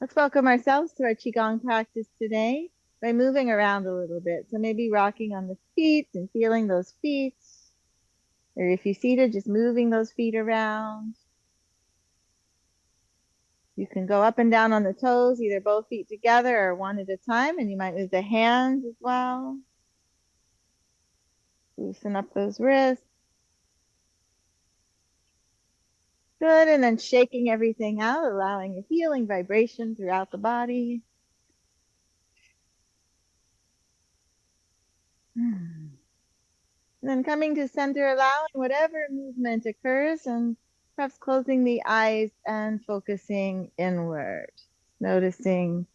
Let's welcome ourselves to our Qigong practice today by moving around a little bit. So maybe rocking on the feet and feeling those feet. Or if you're seated, just moving those feet around. You can go up and down on the toes, either both feet together or one at a time. And you might move the hands as well. Loosen up those wrists. Good. And then shaking everything out, allowing a healing vibration throughout the body. And then coming to center, allowing whatever movement occurs and perhaps closing the eyes and focusing inward. Noticing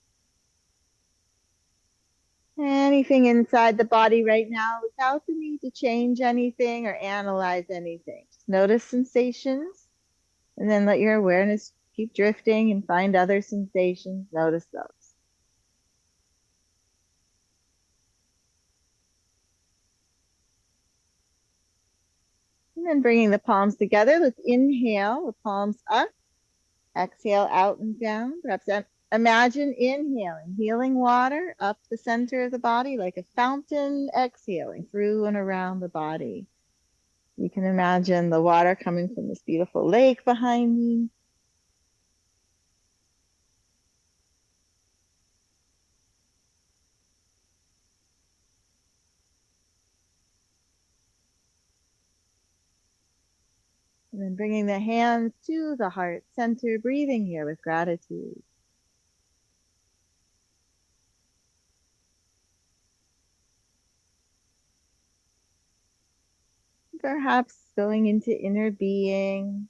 anything inside the body right now without the need to change anything or analyze anything. Just notice sensations and then let your awareness keep drifting and find other sensations. Notice those. And then bringing the palms together. Let's inhale the palms up. Exhale out and down. Perhaps imagine inhaling, healing water up the center of the body like a fountain, exhaling through and around the body. You can imagine the water coming from this beautiful lake behind me. And then bringing the hands to the heart center, breathing here with gratitude. Perhaps going into inner being.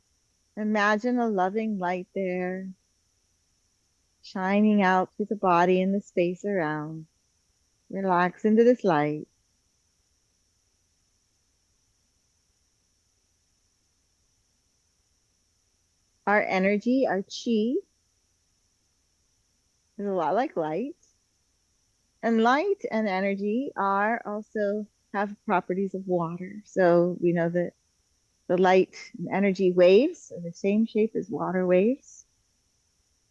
Imagine a loving light there, shining out through the body and the space around. Relax into this light. Our energy, our chi, is a lot like light. And light and energy are also have properties of water. So we know that the light and energy waves are the same shape as water waves.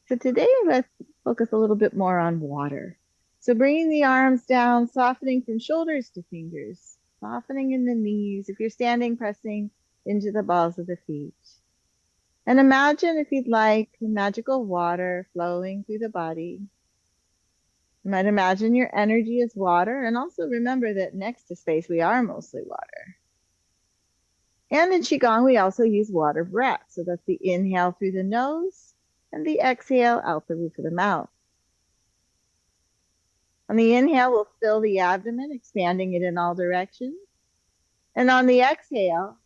So today let's focus a little bit more on water. So bringing the arms down, softening from shoulders to fingers, softening in the knees. If you're standing, pressing into the balls of the feet. And imagine, if you'd like, magical water flowing through the body. You might imagine your energy is water, and also remember that next to space, we are mostly water. And in Qigong, we also use water breath. So that's the inhale through the nose and the exhale out the roof of the mouth. On the inhale, we'll fill the abdomen, expanding it in all directions. And on the exhale,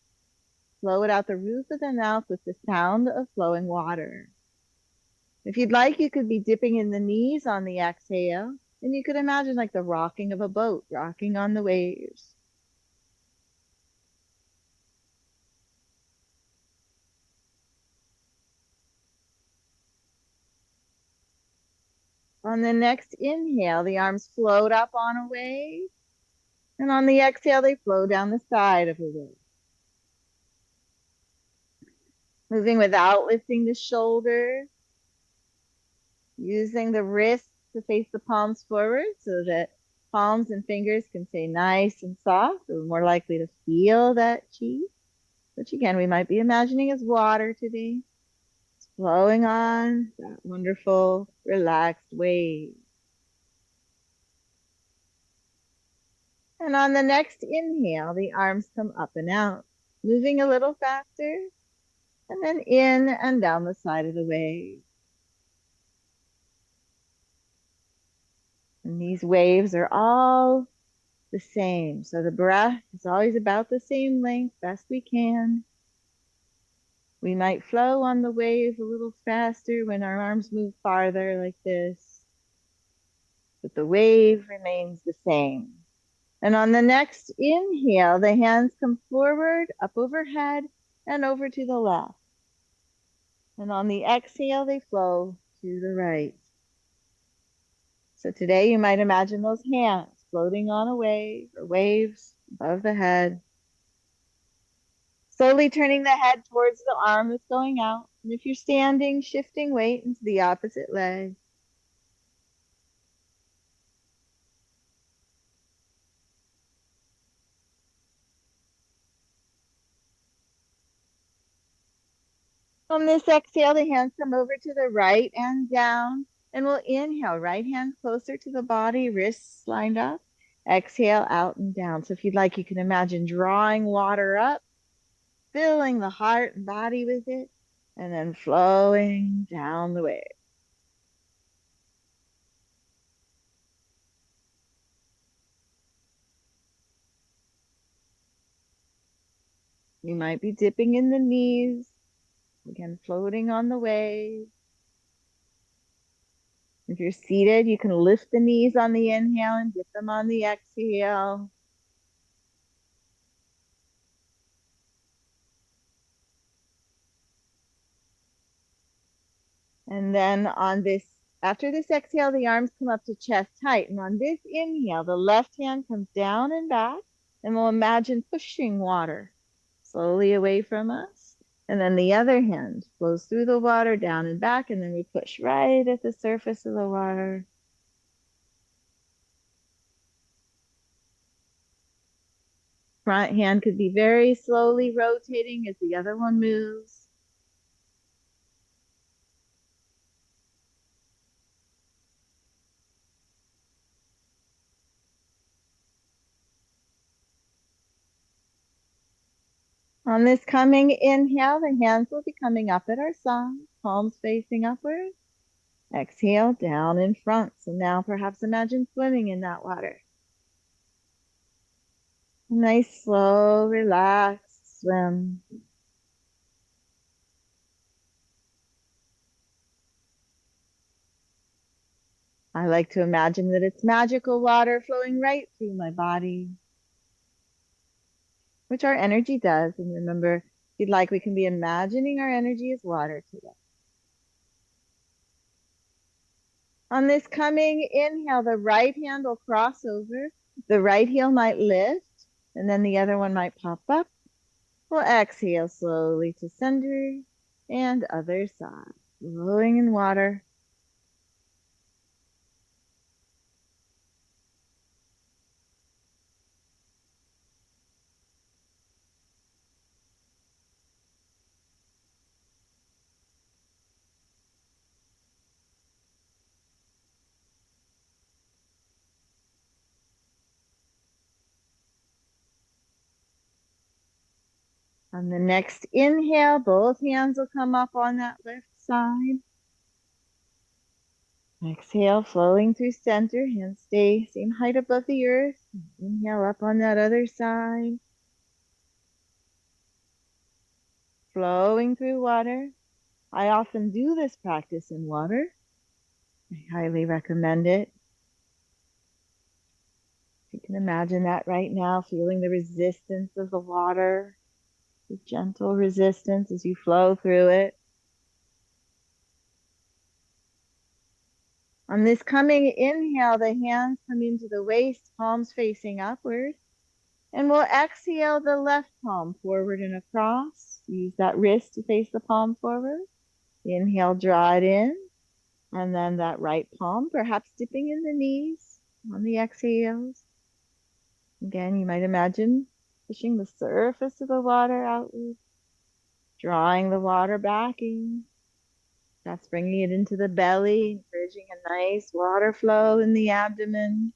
blow it out the roof of the mouth with the sound of flowing water. If you'd like, you could be dipping in the knees on the exhale, and you could imagine like the rocking of a boat, rocking on the waves. On the next inhale, the arms float up on a wave, and on the exhale, they flow down the side of the wave. Moving without lifting the shoulders, using the wrists to face the palms forward so that palms and fingers can stay nice and soft. So we're more likely to feel that chi, which again, we might be imagining as water today. It's flowing on that wonderful, relaxed wave. And on the next inhale, the arms come up and out, moving a little faster, and then in and down the side of the wave. And these waves are all the same. So the breath is always about the same length, best we can. We might flow on the wave a little faster when our arms move farther like this, but the wave remains the same. And on the next inhale, the hands come forward, up overhead, and over to the left. And on the exhale, they flow to the right. So today you might imagine those hands floating on a wave or waves above the head. Slowly turning the head towards the arm that's going out. And if you're standing, shifting weight into the opposite leg. On this exhale, the hands come over to the right and down. And we'll inhale, right hand closer to the body, wrists lined up. Exhale, out and down. So if you'd like, you can imagine drawing water up, filling the heart and body with it, and then flowing down the way. You might be dipping in the knees, again, floating on the wave. If you're seated, you can lift the knees on the inhale and dip them on the exhale. And then after this exhale, the arms come up to chest height. And on this inhale, the left hand comes down and back, and we'll imagine pushing water slowly away from us. And then the other hand flows through the water down and back, and then we push right at the surface of the water. Front hand could be very slowly rotating as the other one moves. On this coming inhale, the hands will be coming up at our sides, palms facing upward. Exhale, down in front. So now perhaps imagine swimming in that water. Nice, slow, relaxed swim. I like to imagine that it's magical water flowing right through my body, which our energy does. And remember, if you'd like, we can be imagining our energy as water today. On this coming inhale, the right hand will cross over. The right heel might lift, and then the other one might pop up. We'll exhale slowly to center and other side, flowing in water. On the next inhale, both hands will come up on that left side. Exhale, flowing through center. Hands stay same height above the earth. Inhale up on that other side. Flowing through water. I often do this practice in water. I highly recommend it. You can imagine that right now, feeling the resistance of the water, the gentle resistance as you flow through it. On this coming inhale, the hands come into the waist, palms facing upward. And we'll exhale the left palm forward and across. Use that wrist to face the palm forward. Inhale, draw it in. And then that right palm, perhaps dipping in the knees on the exhales. Again, you might imagine pushing the surface of the water outward, drawing the water back in. That's bringing it into the belly, encouraging a nice water flow in the abdomen.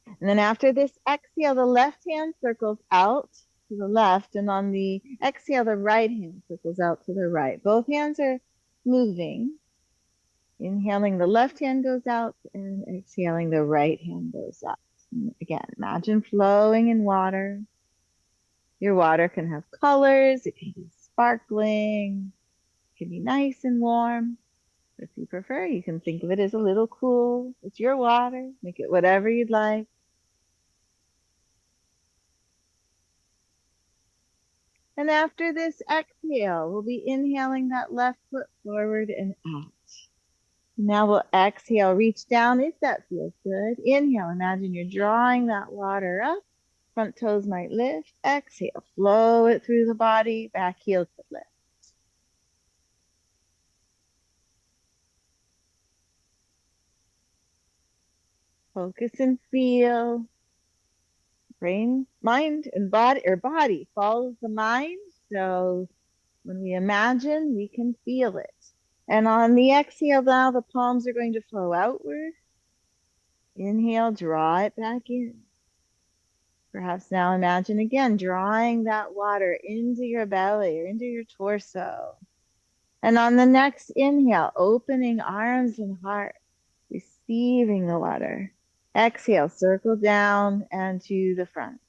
And then after this exhale, the left hand circles out to the left, and on the exhale, the right hand circles out to the right. Both hands are moving. Inhaling, the left hand goes out, and exhaling, the right hand goes up. And again, imagine flowing in water. Your water can have colors, it can be sparkling, it can be nice and warm. If you prefer, you can think of it as a little cool. It's your water, make it whatever you'd like. And after this exhale, we'll be inhaling that left foot forward and out. Now we'll exhale, reach down if that feels good. Inhale, imagine you're drawing that water up. Front toes might lift. Exhale, flow it through the body. Back heel could lift. Focus and feel. Brain, mind, and body, or body follows the mind. So when we imagine, we can feel it. And on the exhale now, the palms are going to flow outward. Inhale, draw it back in. Perhaps now imagine again drawing that water into your belly or into your torso. And on the next inhale, opening arms and heart, receiving the water. Exhale, circle down and to the front.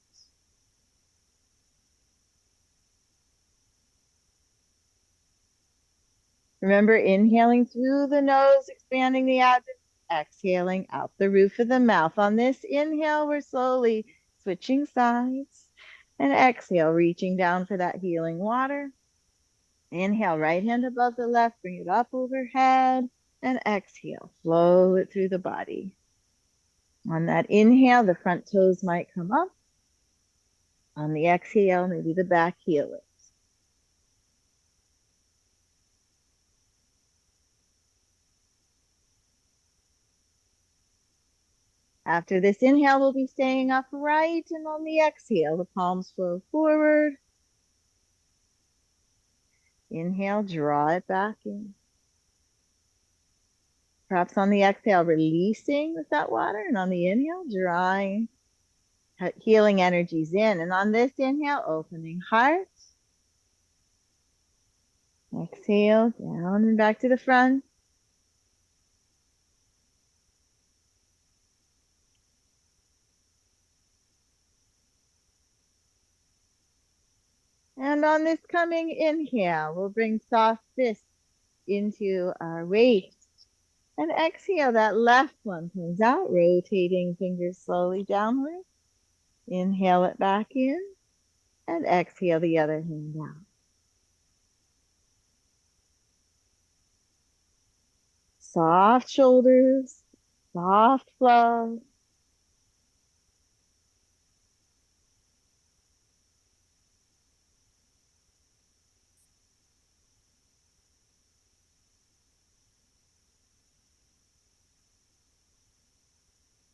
Remember, inhaling through the nose, expanding the abdomen, exhaling out the roof of the mouth. On this inhale, we're slowly switching sides. And exhale, reaching down for that healing water. Inhale, right hand above the left, bring it up overhead. And exhale, flow it through the body. On that inhale, the front toes might come up. On the exhale, maybe the back heel lifts. After this inhale, we'll be staying upright, and on the exhale, the palms flow forward. Inhale, draw it back in. Perhaps on the exhale, releasing with that water, and on the inhale, drawing healing energies in. And on this inhale, opening heart. Exhale, down and back to the front. And on this coming inhale, we'll bring soft fists into our waist. And exhale, that left one comes out, rotating fingers slowly downward. Inhale it back in, and exhale the other hand out. Soft shoulders, soft flow.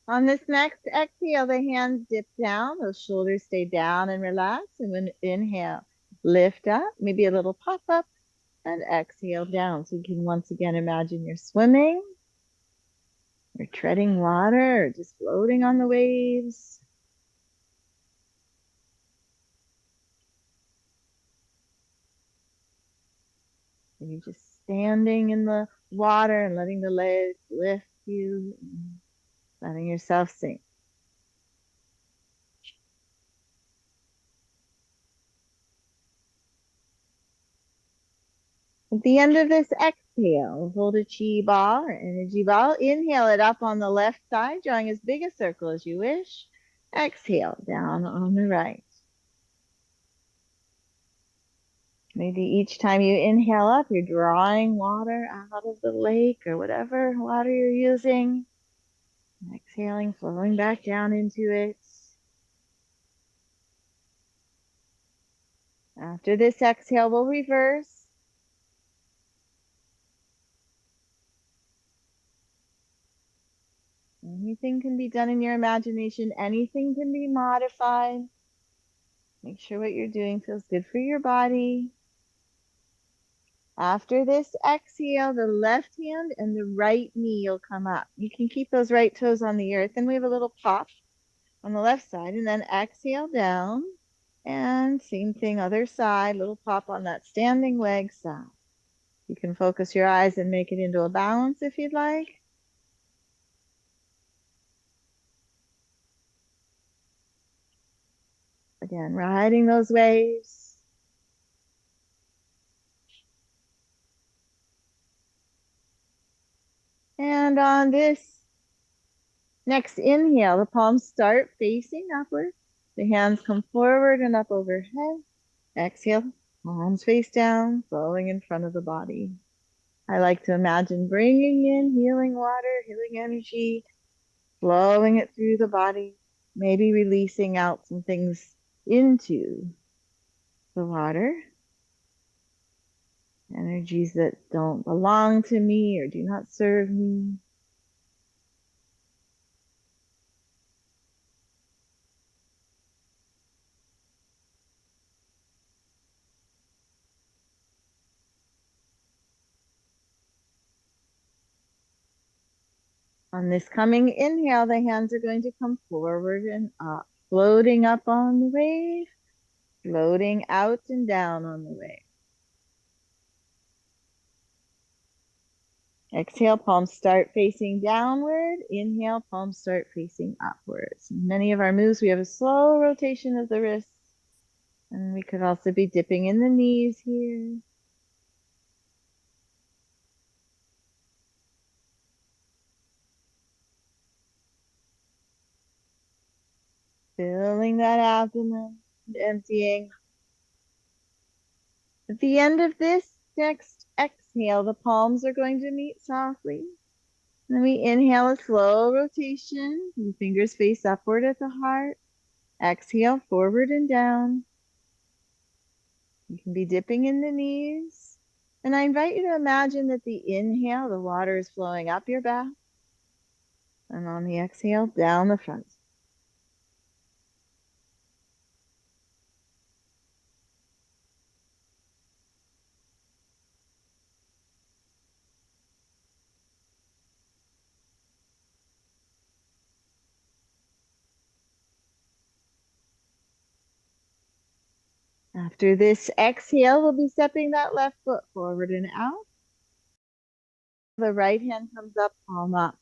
On this next exhale, the hands dip down, those shoulders stay down and relax. And when inhale, lift up, maybe a little pop up, and exhale down. So you can once again imagine you're swimming, you're treading water, or just floating on the waves. And you're just standing in the water and letting the legs lift you, letting yourself sink. At the end of this exhale, hold a chi ball or energy ball. Inhale it up on the left side, drawing as big a circle as you wish. Exhale down on the right. Maybe each time you inhale up, you're drawing water out of the lake or whatever water you're using. Exhaling, flowing back down into it. After this exhale, we'll reverse. Anything can be done in your imagination. Anything can be modified. Make sure what you're doing feels good for your body. After this exhale, the left hand and the right knee will come up. You can keep those right toes on the earth. And we have a little pop on the left side. And then exhale down. And same thing, other side, little pop on that standing leg side. You can focus your eyes and make it into a balance if you'd like. Again, riding those waves. And on this next inhale, the palms start facing upward. The hands come forward and up overhead. Exhale, palms face down, flowing in front of the body. I like to imagine bringing in healing water, healing energy, flowing it through the body, maybe releasing out some things into the water. Energies that don't belong to me or do not serve me. On this coming inhale, the hands are going to come forward and up, floating up on the wave, floating out and down on the wave. Exhale, palms start facing downward. Inhale, palms start facing upwards. In many of our moves, we have a slow rotation of the wrists. And we could also be dipping in the knees here. Filling that abdomen, emptying. At the end of this next exhale, the palms are going to meet softly. Then we inhale a slow rotation. The fingers face upward at the heart. Exhale, forward and down. You can be dipping in the knees. And I invite you to imagine that the inhale, the water is flowing up your back. And on the exhale, down the front. After this exhale, we'll be stepping that left foot forward and out. The right hand comes up, palm up.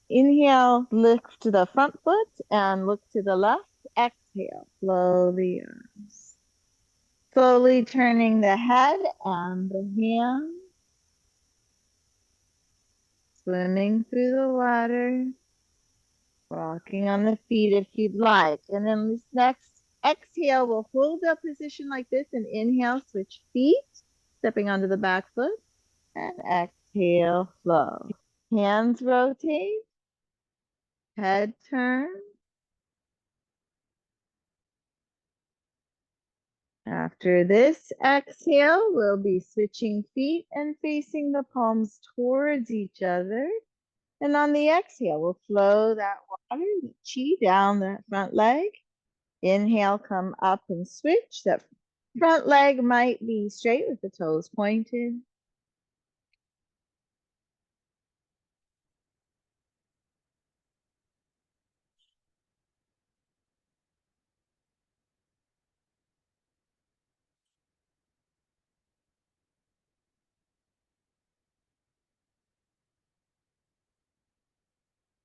Inhale, lift to the front foot and look to the left. Exhale, flow the arms. Slowly turning the head and the hands. Swimming through the water. Walking on the feet if you'd like. And then this next exhale, we'll hold that position like this and inhale, switch feet, stepping onto the back foot. And exhale, flow. Hands rotate. Head turn. After this exhale, we'll be switching feet and facing the palms towards each other. And on the exhale, we'll flow that water, the chi down that front leg. Inhale, come up and switch. That front leg might be straight with the toes pointed.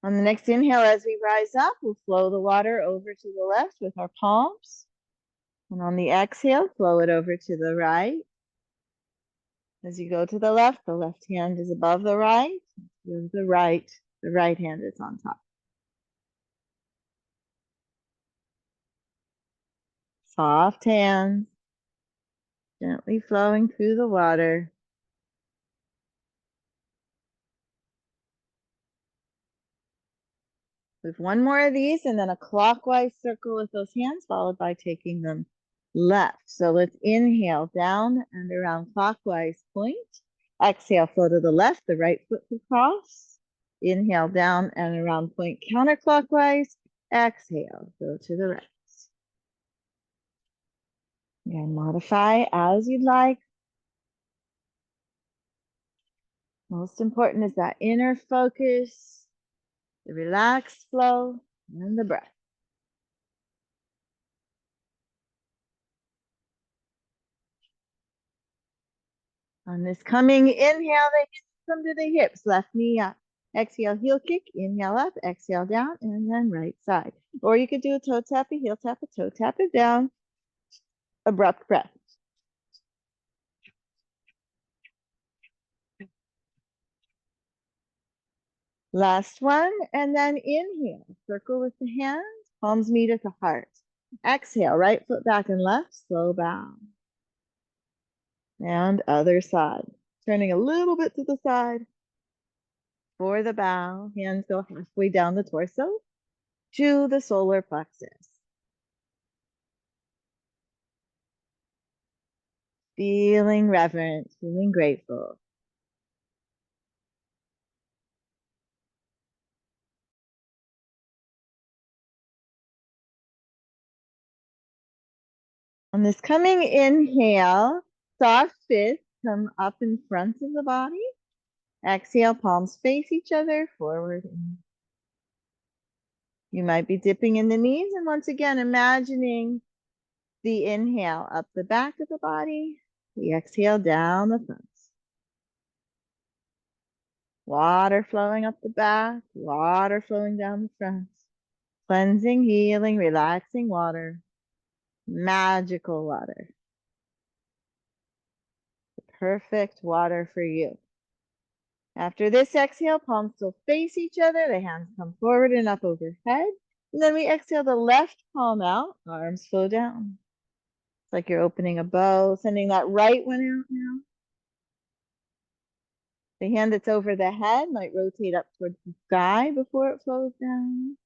On the next inhale, as we rise up, we'll flow the water over to the left with our palms. And on the exhale, flow it over to the right. As you go to the left hand is above the right. The right hand is on top. Soft hands, gently flowing through the water. With one more of these and then a clockwise circle with those hands, followed by taking them left. So let's inhale down and around clockwise point. Exhale, flow to the left, the right foot across. Inhale down and around point counterclockwise. Exhale, go to the right. And modify as you'd like. Most important is that inner focus, the relaxed flow, and the breath. On this coming inhale, the hands come to the hips, left knee up. Exhale, heel kick, inhale up, exhale down, and then right side. Or you could do a toe tap, a heel tap, a toe tap it down. Abrupt breath. Last one, and then inhale, circle with the hands, palms meet at the heart. Exhale, right foot back and left, slow bow. And other side. Turning a little bit to the side for the bow. Hands go halfway down the torso to the solar plexus. Feeling reverent, feeling grateful. On this coming inhale, soft fists come up in front of the body. Exhale, palms face each other, forward. You might be dipping in the knees, and once again, imagining the inhale up the back of the body, the exhale down the front. Water flowing up the back, water flowing down the front. Cleansing, healing, relaxing water. Magical water. The perfect water for you. After this exhale, palms still face each other. The hands come forward and up overhead. And then we exhale the left palm out, arms flow down. It's like you're opening a bow, sending that right one out now. The hand that's over the head might rotate up towards the sky before it flows down.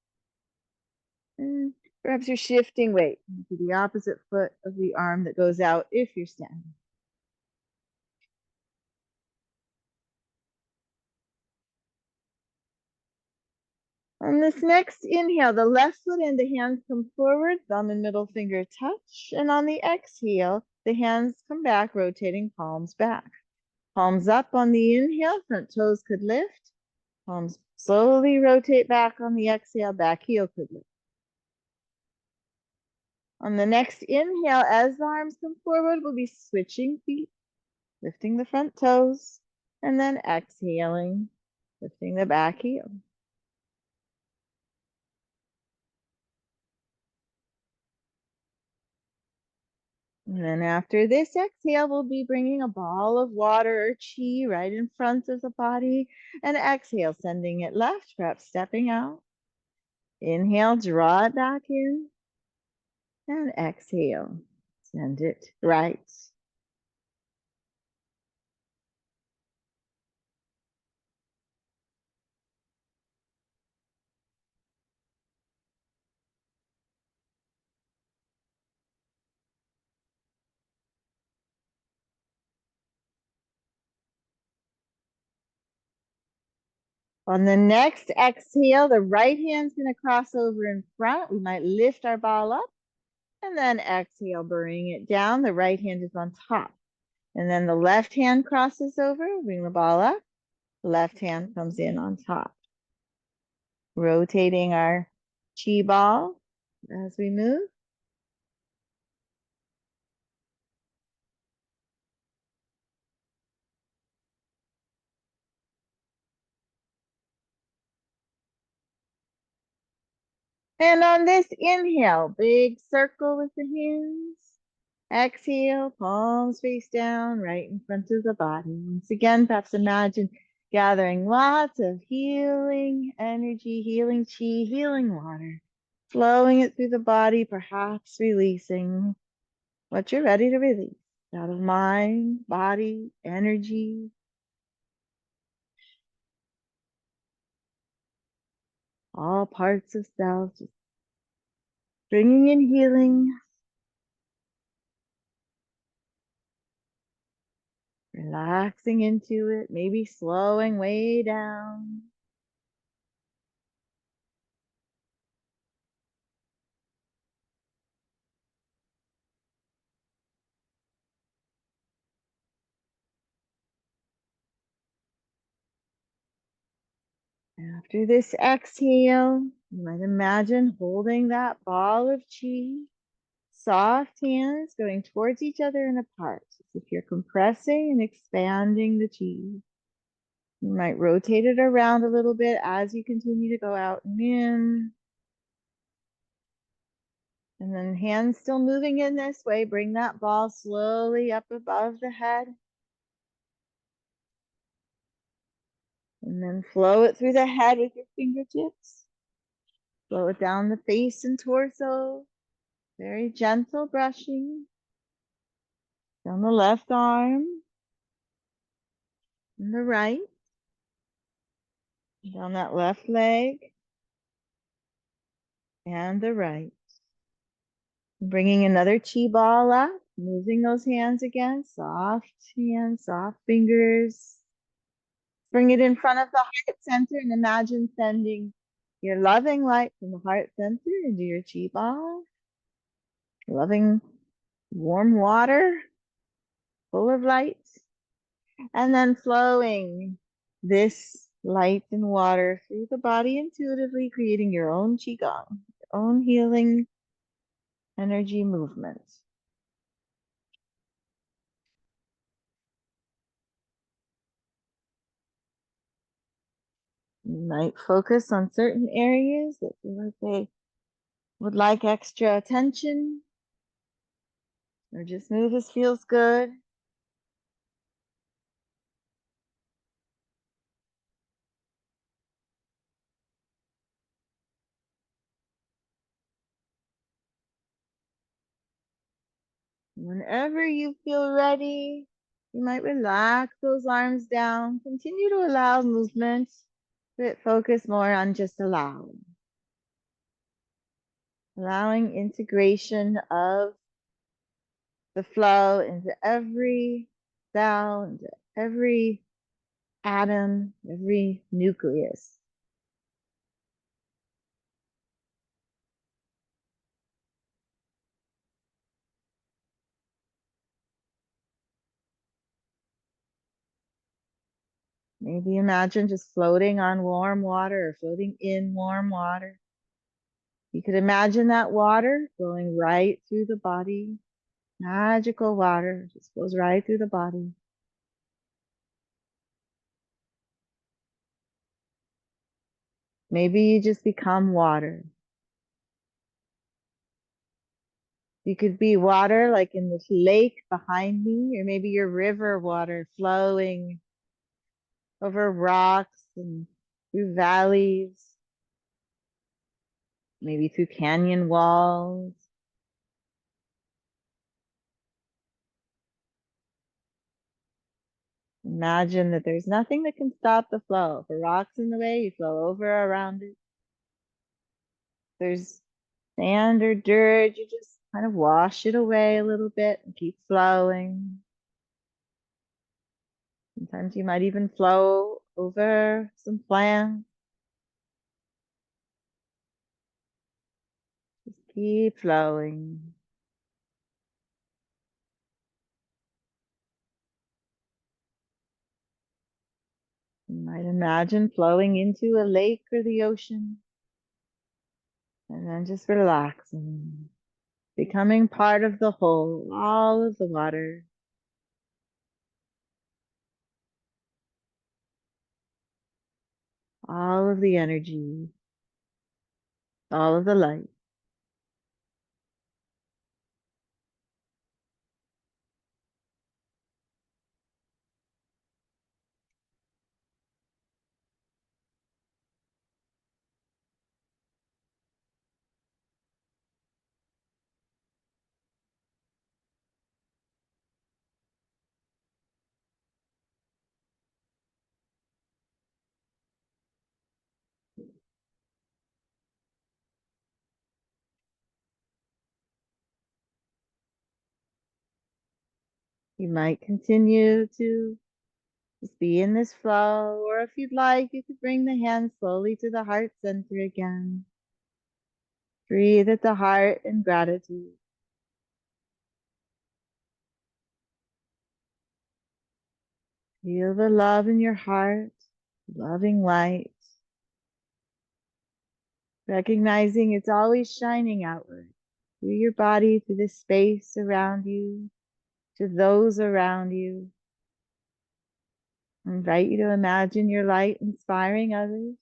And perhaps you're shifting weight to the opposite foot of the arm that goes out if you're standing. On this next inhale, the left foot and the hands come forward, thumb and middle finger touch. And on the exhale, the hands come back, rotating palms back. Palms up on the inhale, front toes could lift. Palms slowly rotate back on the exhale, back heel could lift. On the next inhale, as the arms come forward, we'll be switching feet, lifting the front toes, and then exhaling, lifting the back heel. And then after this exhale, we'll be bringing a ball of water or chi right in front of the body. And exhale, sending it left, perhaps stepping out. Inhale, draw it back in. And exhale, send it right. On the next exhale, the right hand's going to cross over in front. We might lift our ball up and then exhale, bring it down. The right hand is on top. And then the left hand crosses over, bring the ball up. The left hand comes in on top. Rotating our chi ball as we move. And on this inhale, big circle with the hands. Exhale, palms face down, right in front of the body. Once again, perhaps imagine gathering lots of healing energy, healing chi, healing water, flowing it through the body, perhaps releasing what you're ready to release out of mind, body, energy. All parts of self, just bringing in healing, relaxing into it, maybe slowing way down. After this exhale, you might imagine holding that ball of chi, soft hands going towards each other and apart, as if you're compressing and expanding the chi. You might rotate it around a little bit as you continue to go out and in. And then hands still moving in this way, bring that ball slowly up above the head. And then flow it through the head with your fingertips. Flow it down the face and torso. Very gentle brushing. Down the left arm. And the right. Down that left leg. And the right. Bringing another chi ball up. Moving those hands again. Soft hands, soft fingers. Bring it in front of the heart center and imagine sending your loving light from the heart center into your chi ball. Loving warm water, full of light. And then flowing this light and water through the body intuitively, creating your own QiGong, your own healing energy movement. You might focus on certain areas that feel like they would like extra attention, or just move as feels good. Whenever you feel ready, you might relax those arms down. Continue to allow movement, but focus more on just allowing integration of the flow into every cell, into every atom, every nucleus. Maybe imagine just floating on warm water or floating in warm water. You could imagine that water flowing right through the body. Magical water just goes right through the body. Maybe you just become water. You could be water like in this lake behind me, or maybe your river water flowing over rocks and through valleys, maybe through canyon walls. Imagine that there's nothing that can stop the flow. If a rock's in the way, you flow over around it. If there's sand or dirt, you just kind of wash it away a little bit and keep flowing. Sometimes you might even flow over some plants. Just keep flowing. You might imagine flowing into a lake or the ocean and then just relaxing, becoming part of the whole, all of the water, all of the energy, all of the light. You might continue to just be in this flow, or if you'd like, you could bring the hands slowly to the heart center again. Breathe at the heart in gratitude. Feel the love in your heart, loving light, recognizing it's always shining outward through your body, through the space around you, to those around you. I invite you to imagine your light inspiring others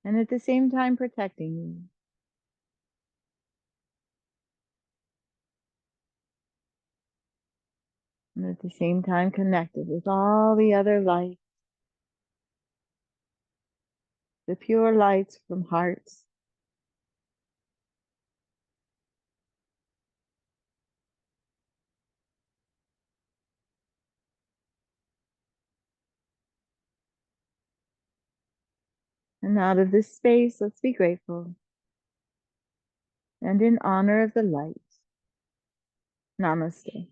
and at the same time protecting you. And at the same time connected with all the other light, the pure lights from hearts. And out of this space, let's be grateful and in honor of the light. Namaste.